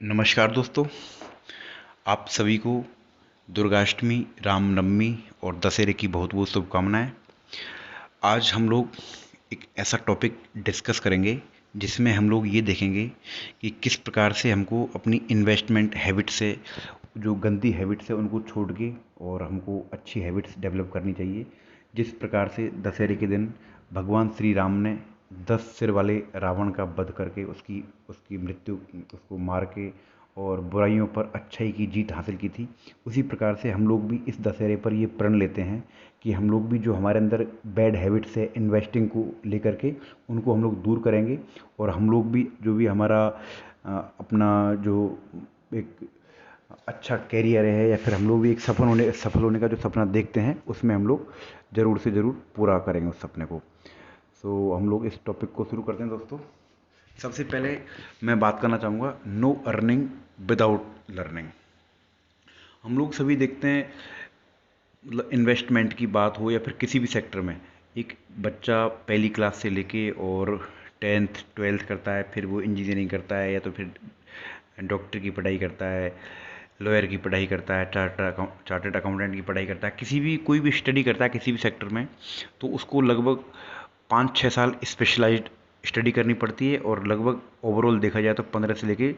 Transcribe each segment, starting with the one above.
नमस्कार दोस्तों, आप सभी को दुर्गाष्टमी, रामनवमी और दशहरे की बहुत बहुत शुभकामनाएं। आज हम लोग एक ऐसा टॉपिक डिस्कस करेंगे जिसमें हम लोग ये देखेंगे कि किस प्रकार से हमको अपनी इन्वेस्टमेंट हैबिट से, जो गंदी हैबिट्स है उनको छोड़ के और हमको अच्छी हैबिट्स डेवलप करनी चाहिए। जिस प्रकार से दशहरे के दिन भगवान श्री राम ने 10 सिर वाले रावण का वध करके उसकी उसकी मृत्यु उसको मार के और बुराइयों पर अच्छाई की जीत हासिल की थी, उसी प्रकार से हम लोग भी इस दशहरे पर ये प्रण लेते हैं कि हम लोग भी जो हमारे अंदर बैड हैबिट्स है इन्वेस्टिंग को लेकर के, उनको हम लोग दूर करेंगे और हम लोग भी जो भी हमारा अपना जो एक अच्छा कैरियर है या फिर हम लोग भी एक सफल होने का जो सपना देखते हैं उसमें हम लोग ज़रूर से ज़रूर पूरा करेंगे उस सपने को। हम लोग इस टॉपिक को शुरू करते हैं दोस्तों। सबसे पहले मैं बात करना चाहूँगा नो अर्निंग विदाउट लर्निंग। हम लोग सभी देखते हैं, मतलब इन्वेस्टमेंट की बात हो या फिर किसी भी सेक्टर में, एक बच्चा पहली क्लास से लेके और 10th 12th करता है, फिर वो इंजीनियरिंग करता है या तो फिर डॉक्टर की पढ़ाई करता है, लॉयर की पढ़ाई करता है, चार्टर्ड अकाउंटेंट की पढ़ाई करता है, किसी भी कोई भी स्टडी करता है किसी भी सेक्टर में, तो उसको लगभग 5-6 साल स्पेशलाइज्ड स्टडी करनी पड़ती है और लगभग ओवरऑल देखा जाए तो 15 से लेके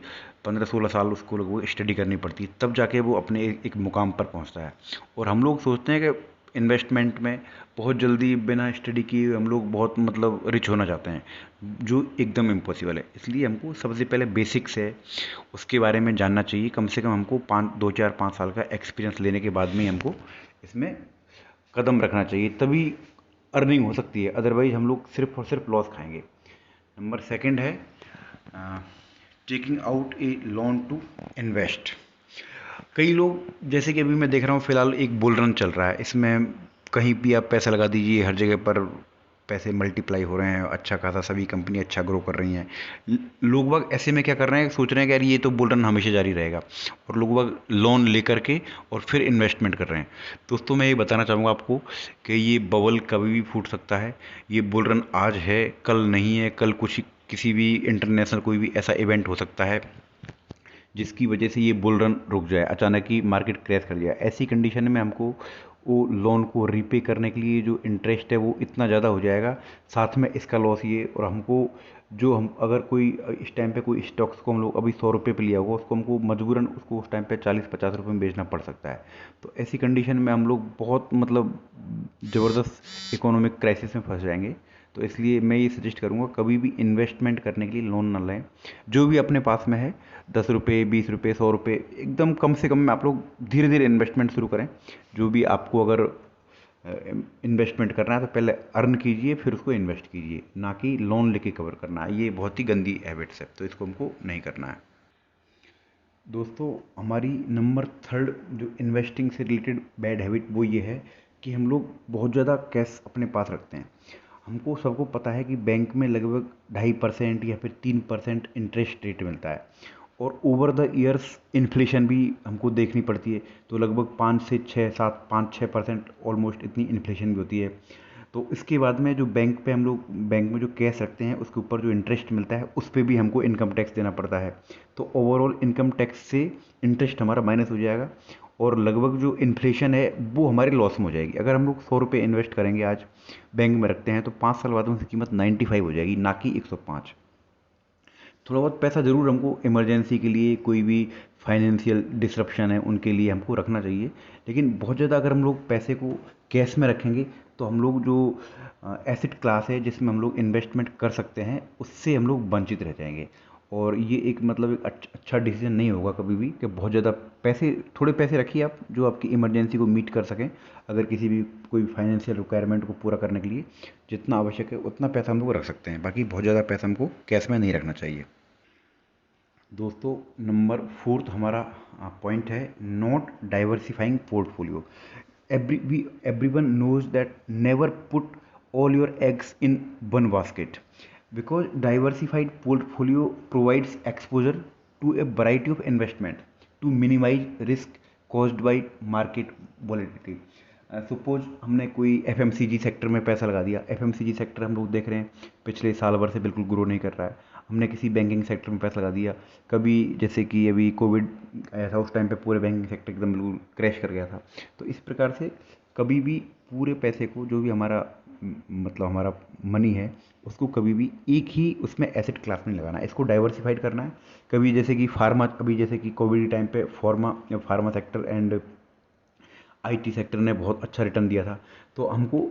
15-16 साल उसको लगभग स्टडी करनी पड़ती है, तब जाके वो अपने एक मुकाम पर पहुंचता है। और हम लोग सोचते हैं कि इन्वेस्टमेंट में बहुत जल्दी बिना स्टडी किए हम लोग बहुत मतलब रिच होना चाहते हैं, जो एकदम इम्पॉसिबल है। इसलिए हमको सबसे पहले बेसिक्स है उसके बारे में जानना चाहिए। कम से कम हमको 2-4-5 साल का एक्सपीरियंस लेने के बाद में ही हमको इसमें कदम रखना चाहिए, तभी अर्निंग हो सकती है, अदरवाइज हम लोग सिर्फ और सिर्फ लॉस खाएंगे। नंबर सेकंड है taking out a loan to invest. कई लोग, जैसे कि अभी मैं देख रहा हूँ फिलहाल एक बुल रन चल रहा है, इसमें कहीं भी आप पैसा लगा दीजिए, हर जगह पर पैसे मल्टीप्लाई हो रहे हैं, अच्छा खासा सभी कंपनी अच्छा ग्रो कर रही हैं। लोग बाग ऐसे में क्या कर रहे हैं, सोच रहे हैं कि यार ये तो बुल रन हमेशा जारी रहेगा, और लोग बाग लोन लेकर के और फिर इन्वेस्टमेंट कर रहे हैं। दोस्तों मैं ये बताना चाहूँगा आपको कि ये बबल कभी भी फूट सकता है। ये बुल रन आज है, कल नहीं है। कल कुछ किसी भी इंटरनेशनल कोई भी ऐसा इवेंट हो सकता है जिसकी वजह से ये बुल रन रुक जाए, अचानक ही मार्केट क्रैश कर जाए। ऐसी कंडीशन में हमको वो लोन को रीपे करने के लिए जो इंटरेस्ट है वो इतना ज़्यादा हो जाएगा, साथ में इसका लॉस ये, और हमको जो हम अगर कोई इस टाइम पे कोई स्टॉक्स को हम लोग अभी 100 रुपये पे लिया होगा, उसको हमको मजबूरन उसको उस टाइम पे 40-50 रुपये में बेचना पड़ सकता है। तो ऐसी कंडीशन में हम लोग बहुत मतलब ज़बरदस्त इकोनॉमिक क्राइसिस में फंस जाएंगे। तो इसलिए मैं ये सजेस्ट करूँगा कभी भी इन्वेस्टमेंट करने के लिए लोन ना लें। जो भी अपने पास में है, 10 रुपये, 20 रुपये, 100 रुपये, एकदम कम से कम में आप लोग धीरे धीरे इन्वेस्टमेंट शुरू करें। जो भी आपको अगर इन्वेस्टमेंट करना है तो पहले अर्न कीजिए, फिर उसको इन्वेस्ट कीजिए, ना कि लोन लेके कवर करना है। ये बहुत ही गंदी हैबिट्स है, तो इसको हमको नहीं करना है। दोस्तों हमारी नंबर थर्ड जो इन्वेस्टिंग से रिलेटेड बैड हैबिट वो ये है कि हम लोग बहुत ज़्यादा कैश अपने पास रखते हैं। हमको सबको पता है कि बैंक में लगभग 2.5% या फिर 3% इंटरेस्ट रेट मिलता है, और ओवर द ईयर्स इन्फ्लेशन भी हमको देखनी पड़ती है, तो लगभग 5 से 6, 7, 5-6% ऑलमोस्ट इतनी इन्फ्लेशन भी होती है। तो इसके बाद में जो बैंक में जो कैश रखते हैं उसके ऊपर जो इंटरेस्ट मिलता है उस पर भी हमको इनकम टैक्स देना पड़ता है। तो ओवरऑल इनकम टैक्स से इंटरेस्ट हमारा माइनस हो जाएगा, और लगभग जो इन्फ्लेशन है वो हमारे लॉस में हो जाएगी। अगर हम लोग 100 रुपये इन्वेस्ट करेंगे आज बैंक में रखते हैं, तो 5 साल बाद उनकी कीमत 95 हो जाएगी, ना कि 105। थोड़ा बहुत पैसा ज़रूर हमको इमरजेंसी के लिए, कोई भी फाइनेंशियल डिसरप्शन है उनके लिए हमको रखना चाहिए, लेकिन बहुत ज़्यादा अगर हम लोग पैसे को कैश में रखेंगे तो हम लोग जो एसेट क्लास है जिसमें हम लोग इन्वेस्टमेंट कर सकते हैं उससे हम लोग वंचित रह जाएंगे। और ये एक मतलब एक अच्छा डिसीजन नहीं होगा कभी भी कि बहुत ज़्यादा पैसे, थोड़े पैसे रखिए आप जो आपकी इमरजेंसी को मीट कर सकें। अगर किसी भी कोई फाइनेंशियल रिक्वायरमेंट को पूरा करने के लिए जितना आवश्यक है उतना पैसा हम लोग रख सकते हैं, बाकी बहुत ज़्यादा पैसा हमको कैश में नहीं रखना चाहिए। दोस्तों नंबर फोर्थ हमारा पॉइंट है not diversifying portfolio. Everyone knows that never put all your eggs in one basket, because diversified portfolio provides exposure to a variety of investment to minimize risk caused by market volatility. Suppose हमने कोई FMCG sector में पैसा लगा दिया, FMCG sector हम लोग देख रहे हैं पिछले साल भर से बिल्कुल ग्रो नहीं कर रहा है। हमने किसी बैंकिंग सेक्टर में पैसा लगा दिया, कभी जैसे कि अभी कोविड आया था, उस टाइम पे पूरे बैंकिंग सेक्टर एकदम बिल्कुल क्रैश कर गया था। तो इस प्रकार से कभी भी पूरे पैसे को, जो भी हमारा मतलब हमारा मनी है, उसको कभी भी एक ही उसमें एसेट क्लास में लगाना है, इसको डाइवर्सिफाइड करना है। कभी जैसे कि फार्मा, अभी जैसे कि कोविड टाइम पे pharma sector and IT sector ने बहुत अच्छा रिटर्न दिया था। तो हमको,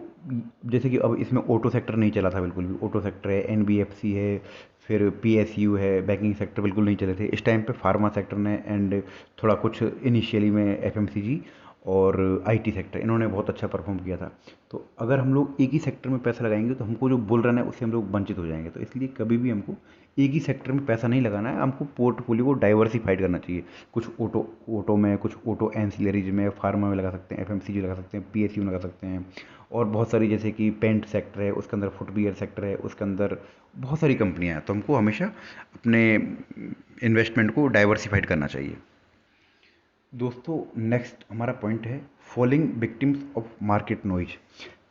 जैसे कि अब इसमें ऑटो सेक्टर नहीं चला था बिल्कुल भी, ऑटो सेक्टर है, एनबीएफसी है, फिर पीएसयू है, बैंकिंग सेक्टर बिल्कुल नहीं चले थे इस टाइम पे। फार्मा सेक्टर ने एंड थोड़ा कुछ इनिशियली में एफएमसीजी और आईटी सेक्टर, इन्होंने बहुत अच्छा परफॉर्म किया था। तो अगर हम लोग एक ही सेक्टर में पैसा लगाएंगे तो हमको जो बुल रन है उससे हम लोग वंचित हो जाएंगे। तो इसलिए कभी भी हमको एक ही सेक्टर में पैसा नहीं लगाना है, हमको पोर्टफोलियो को डाइवर्सिफाइड करना चाहिए। कुछ ऑटो ऑटो में, कुछ ऑटो एंसिलरीज में, फार्मा में लगा सकते हैं, एफएमसीजी लगा सकते हैं, पीएसयू में लगा सकते हैं, और बहुत सारी जैसे कि पेंट सेक्टर है, उसके अंदर फुटवियर सेक्टर है, उसके अंदर बहुत सारी कंपनियां हैं। तो हमको हमेशा अपने इन्वेस्टमेंट को डाइवर्सिफाइड करना चाहिए। दोस्तों, नेक्स्ट हमारा पॉइंट है falling victims of market noise.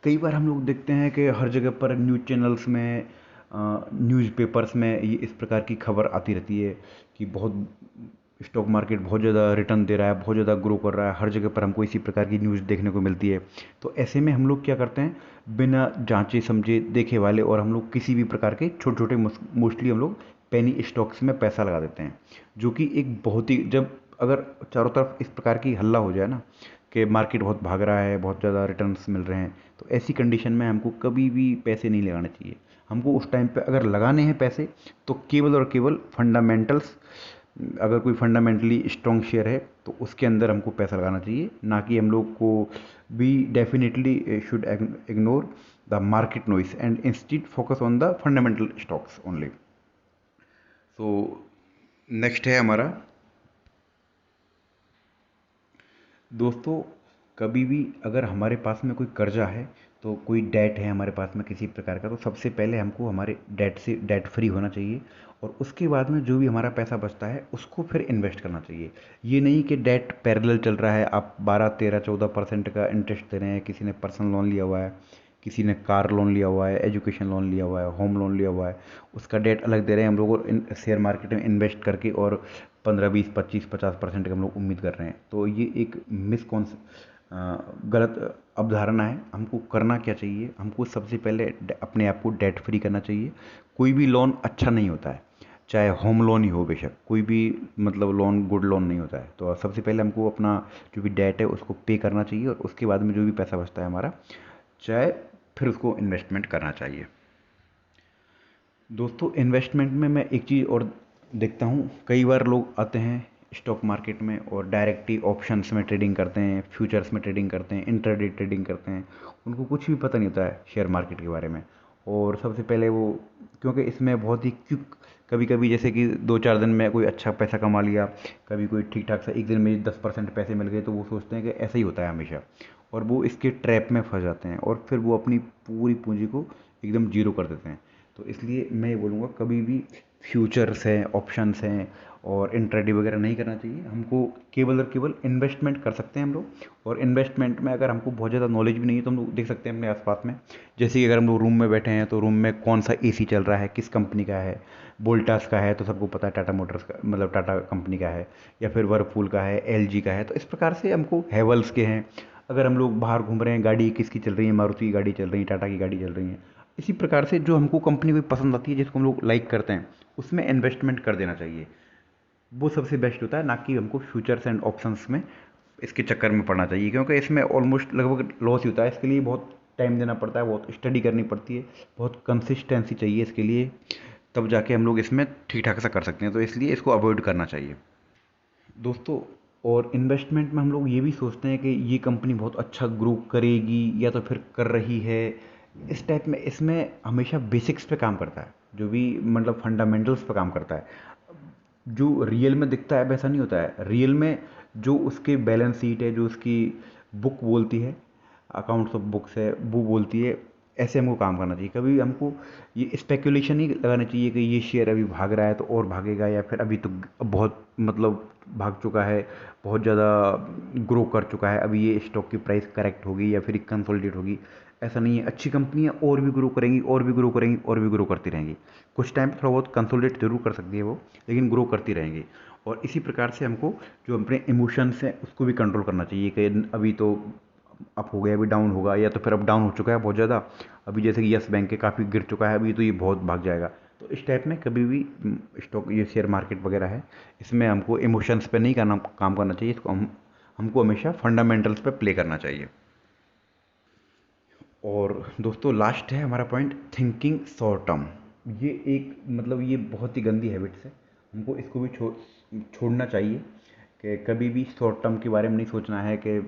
कई बार हम लोग देखते हैं कि हर जगह पर न्यूज़ चैनल्स में, न्यूज़पेपर्स में ये इस प्रकार की खबर आती रहती है कि बहुत स्टॉक मार्केट बहुत ज़्यादा रिटर्न दे रहा है, बहुत ज़्यादा ग्रो कर रहा है। हर जगह पर हमको इसी प्रकार की न्यूज़ देखने को मिलती है। तो ऐसे में हम लोग क्या करते हैं, बिना जांचे समझे देखे वाले, और हम लोग किसी भी प्रकार के छोटे छोटे, मोस्टली हम लोग पेनी स्टॉक्स में पैसा लगा देते हैं, जो कि एक बहुत ही, जब अगर चारों तरफ इस प्रकार की हल्ला हो जाए ना कि मार्केट बहुत भाग रहा है, बहुत ज़्यादा रिटर्न्स मिल रहे हैं, तो ऐसी कंडीशन में हमको कभी भी पैसे नहीं लगाने चाहिए। हमको उस टाइम पे अगर लगाने हैं पैसे, तो केवल और केवल फंडामेंटल्स, अगर कोई फंडामेंटली स्ट्रॉन्ग शेयर है तो उसके अंदर हमको पैसा लगाना चाहिए, ना कि हम लोग को भी definitely should ignore the market noise and instead focus on the fundamental stocks only. So next है हमारा, दोस्तों, कभी भी अगर हमारे पास में कोई कर्जा है, तो कोई डेट है हमारे पास में किसी प्रकार का, तो सबसे पहले हमको हमारे डेट से डेट फ्री होना चाहिए, और उसके बाद में जो भी हमारा पैसा बचता है उसको फिर इन्वेस्ट करना चाहिए। ये नहीं कि डेट पैरेलल चल रहा है, आप 12, 13, 14% का इंटरेस्ट दे रहे हैं, किसी ने पर्सनल लोन लिया हुआ है, किसी ने कार लोन लिया हुआ है, एजुकेशन लोन लिया हुआ है, होम लोन लिया हुआ है, उसका डेट अलग दे रहे हैं हम लोग शेयर मार्केट में इन्वेस्ट करके, और 15, 20, 25, 50% की हम लोग उम्मीद कर रहे हैं। तो ये एक गलत अवधारणा है। हमको करना क्या चाहिए, हमको सबसे पहले अपने आप को डेट फ्री करना चाहिए। कोई भी लोन अच्छा नहीं होता है, चाहे होम लोन ही हो, बेशक कोई भी मतलब लोन गुड लोन नहीं होता है। तो सबसे पहले हमको अपना जो भी डेट है उसको पे करना चाहिए, और उसके बाद में जो भी पैसा बचता है हमारा, चाहे फिर उसको इन्वेस्टमेंट करना चाहिए। दोस्तों, इन्वेस्टमेंट में मैं एक चीज़ और देखता हूँ, कई बार लोग आते हैं स्टॉक मार्केट में और डायरेक्ट ही ऑप्शंस में ट्रेडिंग करते हैं, फ्यूचर्स में ट्रेडिंग करते हैं, इंट्राडे ट्रेडिंग करते हैं। उनको कुछ भी पता नहीं होता है शेयर मार्केट के बारे में। और सबसे पहले वो, क्योंकि इसमें बहुत ही क्विक, कभी कभी जैसे कि 2-4 दिन में कोई अच्छा पैसा कमा लिया, कभी कोई ठीक ठाक सा एक दिन में 10% पैसे मिल गए, तो वो सोचते हैं कि ऐसा ही होता है हमेशा, और वो इसके ट्रैप में फंस जाते हैं, और फिर वो अपनी पूरी पूंजी को एकदम जीरो कर देते हैं। तो इसलिए मैं ये बोलूँगा, कभी भी फ्यूचर्स हैं, ऑप्शंस हैं और इंट्राडे वगैरह नहीं करना चाहिए। हमको केवल और केवल इन्वेस्टमेंट कर सकते हैं हम लोग। और इन्वेस्टमेंट में अगर हमको बहुत ज़्यादा नॉलेज भी नहीं है, तो हम लोग देख सकते हैं अपने आसपास में, जैसे कि अगर हम लोग रूम में बैठे हैं तो रूम में कौन सा एसी चल रहा है, किस कंपनी का है। वोल्टास का है तो सबको पता है टाटा मोटर्स का, मतलब टाटा कंपनी का है, या फिर वर्लपूल का है, एलजी का है। तो इस प्रकार से हमको हैवल्स के हैं। अगर हम लोग बाहर घूम रहे हैं, गाड़ी किसकी चल रही है, मारुति की गाड़ी चल रही है, टाटा की गाड़ी चल रही है। इसी प्रकार से जो हमको कंपनी कोई पसंद आती है, जिसको हम लोग लाइक करते हैं, उसमें इन्वेस्टमेंट कर देना चाहिए। वो सबसे बेस्ट होता है, ना कि हमको फ्यूचर्स एंड ऑप्शंस में इसके चक्कर में पड़ना चाहिए, क्योंकि इसमें ऑलमोस्ट लगभग लॉस ही होता है। इसके लिए बहुत टाइम देना पड़ता है, बहुत स्टडी करनी पड़ती है, बहुत कंसिस्टेंसी चाहिए इसके लिए, तब जाके हम लोग इसमें ठीक ठाक सा कर सकते हैं। तो इसलिए इसको अवॉइड करना चाहिए दोस्तों। और इन्वेस्टमेंट में हम लोग ये भी सोचते हैं कि ये कंपनी बहुत अच्छा ग्रो करेगी, या तो फिर कर रही है, इस टाइप में। इसमें हमेशा बेसिक्स पे काम करता है, जो भी मतलब फंडामेंटल्स पे काम करता है। जो रियल में दिखता है वैसा नहीं होता है। रियल में जो उसके बैलेंस शीट है, जो उसकी बुक बोलती है, अकाउंट्स ऑफ बुक्स है, वो बोलती है, ऐसे हमको काम करना चाहिए। कभी हमको ये स्पेकुलेशन नहीं लगाना चाहिए कि ये शेयर अभी भाग रहा है तो और भागेगा, या फिर अभी तो बहुत मतलब भाग चुका है, बहुत ज़्यादा ग्रो कर चुका है, अभी ये स्टॉक की प्राइस करेक्ट होगी या फिर कंसोलिडेट होगी। ऐसा नहीं है, अच्छी कंपनियाँ और भी ग्रो करेंगी और भी ग्रो करेंगी और भी ग्रो करती रहेंगी। कुछ टाइम थोड़ा बहुत कंसोलिडेट जरूर कर सकती है वो, लेकिन ग्रो करती रहेंगी। और इसी प्रकार से हमको जो अपने इमोशंस हैं उसको भी कंट्रोल करना चाहिए कि अभी तो अप हो गया, अभी डाउन होगा, या तो फिर अब डाउन हो चुका है बहुत ज़्यादा, अभी जैसे कि यस बैंक के काफ़ी गिर चुका है, अभी तो ये बहुत भाग जाएगा। तो इस टाइप में कभी भी स्टॉक, ये शेयर मार्केट वगैरह है, इसमें हमको इमोशंस पे नहीं करना, काम करना चाहिए। इसको हमको हमेशा फंडामेंटल्स पे प्ले करना चाहिए। और दोस्तों लास्ट है हमारा पॉइंट, थिंकिंग शॉर्ट टर्म। ये एक मतलब ये बहुत ही गंदी हैबिट्स है, हमको इसको भी छोड़ना चाहिए कि कभी भी शॉर्ट टर्म के बारे में नहीं सोचना है कि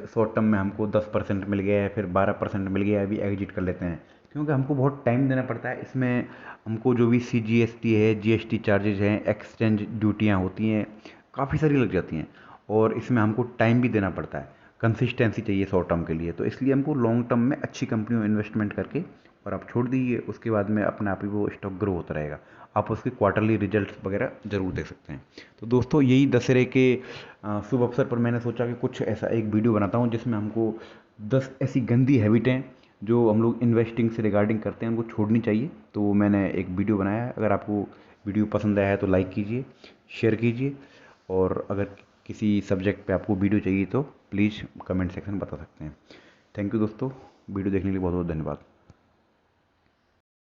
शॉर्ट टर्म में हमको 10% मिल गया है, फिर 12% मिल गया है, अभी एग्जिट कर लेते हैं। क्योंकि हमको बहुत टाइम देना पड़ता है इसमें। हमको जो भी CGST है, GST चार्जेज हैं, एक्सचेंज ड्यूटियाँ होती हैं, काफ़ी सारी लग जाती हैं, और इसमें हमको टाइम भी देना पड़ता है। कंसिस्टेंसी चाहिए शॉर्ट टर्म के लिए, तो इसलिए हमको लॉन्ग टर्म में अच्छी कंपनियों में इन्वेस्टमेंट करके और आप छोड़ दीजिए, उसके बाद में अपने आप ही वो स्टॉक ग्रो होता रहेगा। आप उसके क्वार्टरली रिजल्ट्स वगैरह ज़रूर देख सकते हैं। तो दोस्तों यही दशहरे के शुभ अवसर पर मैंने सोचा कि कुछ ऐसा एक वीडियो बनाता हूँ जिसमें हमको 10 ऐसी गंदी हैबिटें जो हम लोग इन्वेस्टिंग से रिगार्डिंग करते हैं उनको छोड़नी चाहिए। तो मैंने एक वीडियो बनाया है, अगर आपको वीडियो पसंद आया है तो लाइक कीजिए, शेयर कीजिए, और अगर किसी सब्जेक्ट पे आपको वीडियो चाहिए तो प्लीज़ कमेंट सेक्शन में बता सकते हैं। थैंक यू दोस्तों, वीडियो देखने के लिए बहुत बहुत धन्यवाद।